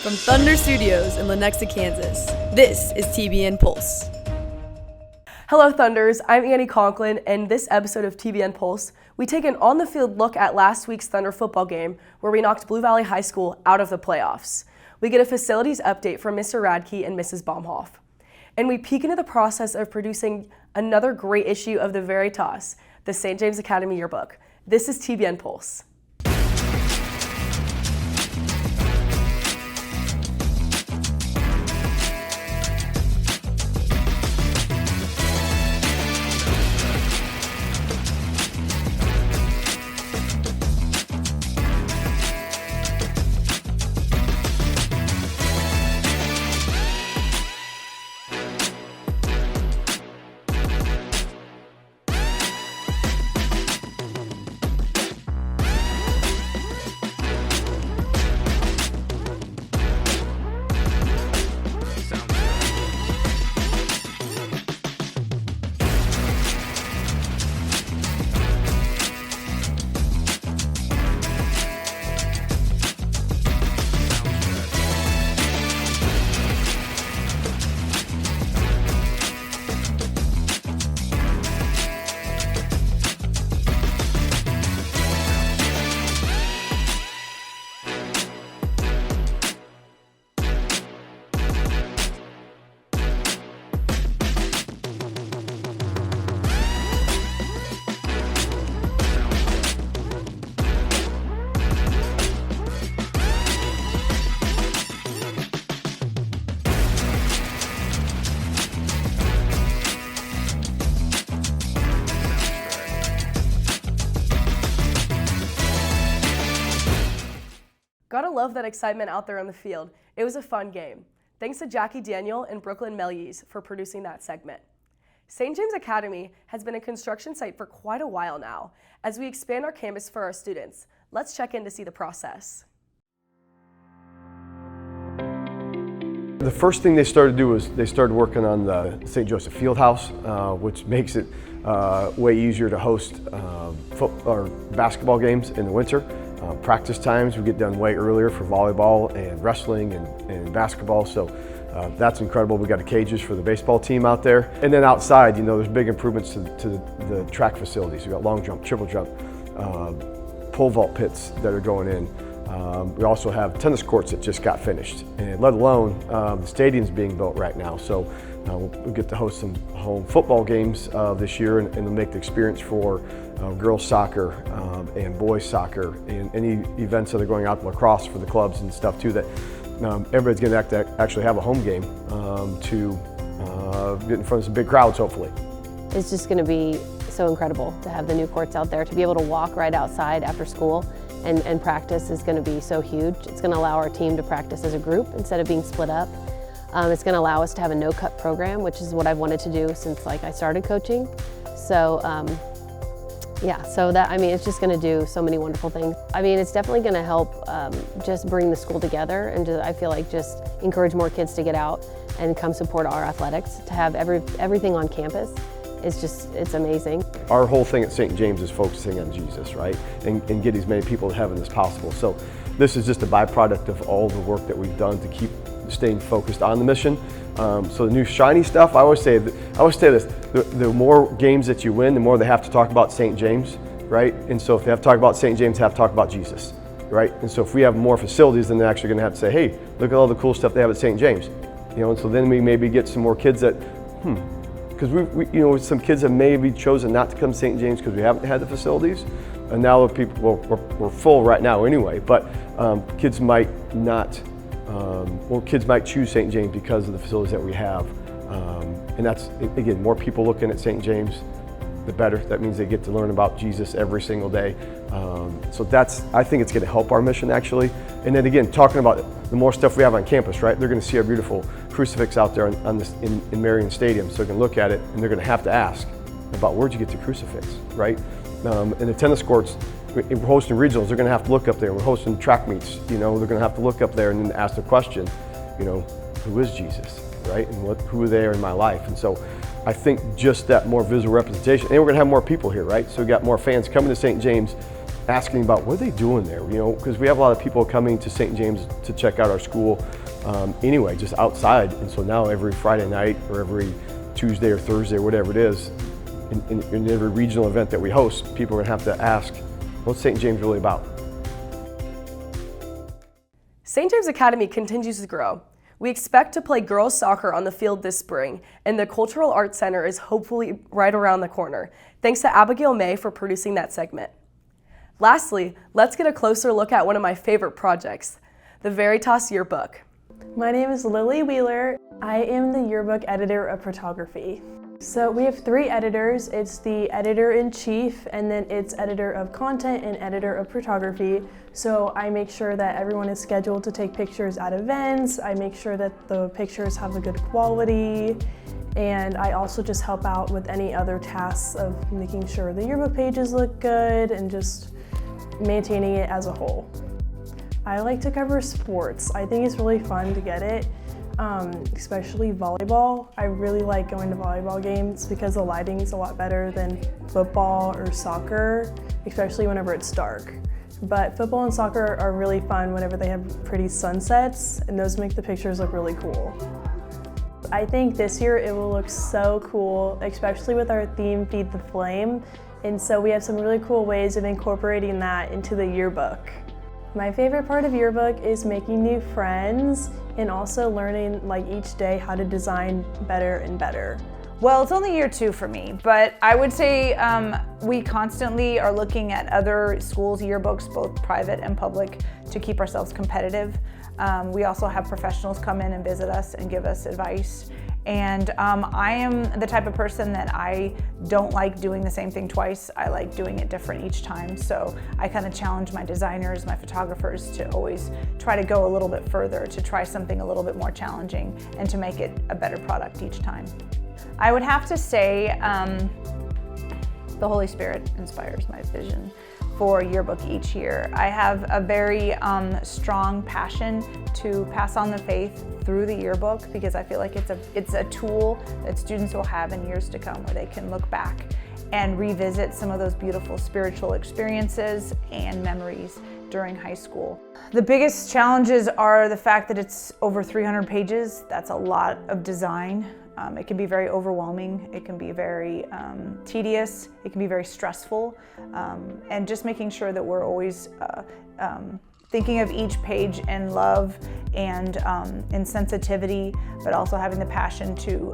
From Thunder Studios in Lenexa, Kansas, this is TBN Pulse. Hello Thunders, I'm Annie Conklin, and in this episode of TBN Pulse, we take an on-the-field look at last week's Thunder football game where we knocked Blue Valley High School out of the playoffs. We get a facilities update from Mr. Radke and Mrs. Baumhoff. And we peek into the process of producing another great issue of the Veritas, the St. James Academy Yearbook. This is TBN Pulse. Gotta love that excitement out there on the field. It was a fun game. Thanks to Jackie Daniel and Brooklyn Melies for producing that segment. St. James Academy has been a construction site for quite a while now. As we expand our campus for our students, let's check in to see the process. The first thing they started to do was they started working on the St. Joseph Fieldhouse, which makes it way easier to host basketball games in the winter. Practice times we get done way earlier for volleyball and wrestling and basketball, so that's incredible. We got the cages for the baseball team out there. And then outside, you know, there's big improvements to the track facilities. We got long jump, triple jump, pole vault pits that are going in. We also have tennis courts that just got finished, and let alone the stadium's being built right now. So we'll get to host some home football games this year, and it'll make the experience for girls soccer and boys soccer and any events that are going out to lacrosse for the clubs and stuff too, that everybody's going to actually have a home game to get in front of some big crowds hopefully. It's just going to be so incredible to have the new courts out there, to be able to walk right outside after school and practice is going to be so huge. It's going to allow our team to practice as a group instead of being split up. It's going to allow us to have a no-cut program, which is what I've wanted to do since I started coaching. So yeah, so that, I mean, it's just going to do so many wonderful things. I mean, it's definitely going to help just bring the school together and I feel like just encourage more kids to get out and come support our athletics. To have everything on campus is just, it's amazing. Our whole thing at St. James is focusing on Jesus, right? And get as many people to heaven as possible. So this is just a byproduct of all the work that we've done to keep staying focused on the mission. So the new shiny stuff, I always say this, the more games that you win, the more they have to talk about St. James, right? And so if they have to talk about St. James, they have to talk about Jesus, right? And so if we have more facilities, then they're actually gonna have to say, hey, look at all the cool stuff they have at St. James. You know, and so then we maybe get some more kids that, because we you know, some kids have maybe chosen not to come to St. James because we haven't had the facilities. And now the people, well, we're full right now anyway, but kids might not, kids might choose St. James because of the facilities that we have. And that's, again, more people looking at St. James, the better. That means they get to learn about Jesus every single day. So that's, I think it's going to help our mission actually. And then again, talking about the more stuff we have on campus, right? They're going to see our beautiful crucifix out there in Marion Stadium. So they're going to look at it and they're going to have to ask about where'd you get the crucifix, right? In the tennis courts, we're hosting regionals, they're going to have to look up there. We're hosting track meets, you know, they're going to have to look up there and then ask the question, you know, who is Jesus, right? And who are they in my life? And so I think just that more visual representation, and we're going to have more people here, right? So we got more fans coming to St. James asking about what are they doing there, because we have a lot of people coming to St. James to check out our school anyway, just outside. And so now every Friday night or every Tuesday or Thursday, or whatever it is, in every regional event that we host, people are going to have to ask, what's St. James really about? St. James Academy continues to grow. We expect to play girls soccer on the field this spring, and the Cultural Arts Center is hopefully right around the corner. Thanks to Abigail May for producing that segment. Lastly, let's get a closer look at one of my favorite projects, the Veritas Yearbook. My name is Lily Wheeler. I am the yearbook editor of photography. So we have 3 editors. It's the editor-in-chief, and then it's editor of content and editor of photography. So I make sure that everyone is scheduled to take pictures at events. I make sure that the pictures have a good quality. And I also just help out with any other tasks of making sure the yearbook pages look good and just maintaining it as a whole. I like to cover sports. I think it's really fun to get it. Especially volleyball. I really like going to volleyball games because the lighting is a lot better than football or soccer, especially whenever it's dark. But football and soccer are really fun whenever they have pretty sunsets, and those make the pictures look really cool. I think this year it will look so cool, especially with our theme, Feed the Flame. And so we have some really cool ways of incorporating that into the yearbook. My favorite part of yearbook is making new friends and also learning each day how to design better and better. Well, it's only year 2 for me, but I would say we constantly are looking at other schools' yearbooks, both private and public, to keep ourselves competitive. We also have professionals come in and visit us and give us advice. And I am the type of person that I don't like doing the same thing twice. I like doing it different each time. So I kind of challenge my designers, my photographers to always try to go a little bit further, to try something a little bit more challenging and to make it a better product each time. I would have to say the Holy Spirit inspires my vision for yearbook each year. I have a very strong passion to pass on the faith through the yearbook because I feel like it's a tool that students will have in years to come where they can look back and revisit some of those beautiful spiritual experiences and memories during high school. The biggest challenges are the fact that it's over 300 pages. That's a lot of design. It can be very overwhelming, it can be very tedious, it can be very stressful, and just making sure that we're always thinking of each page in love and in sensitivity, but also having the passion to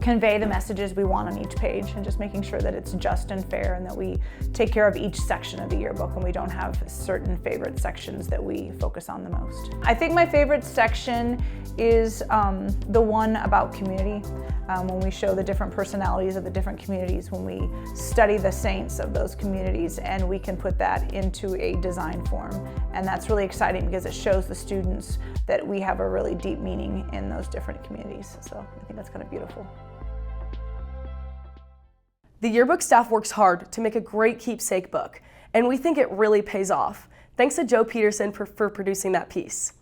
convey the messages we want on each page and just making sure that it's just and fair and that we take care of each section of the yearbook and we don't have certain favorite sections that we focus on the most. I think my favorite section is the one about community, when we show the different personalities of the different communities, when we study the saints of those communities and we can put that into a design form. And that's really exciting because it shows the students that we have a really deep meaning in those different communities. So I think that's kind of beautiful. The yearbook staff works hard to make a great keepsake book, and we think it really pays off. Thanks to Joe Peterson for producing that piece.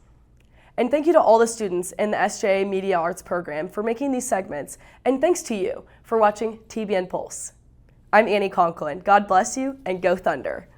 And thank you to all the students in the SJA Media Arts program for making these segments, and thanks to you for watching TBN Pulse. I'm Annie Conklin. God bless you, and go Thunder.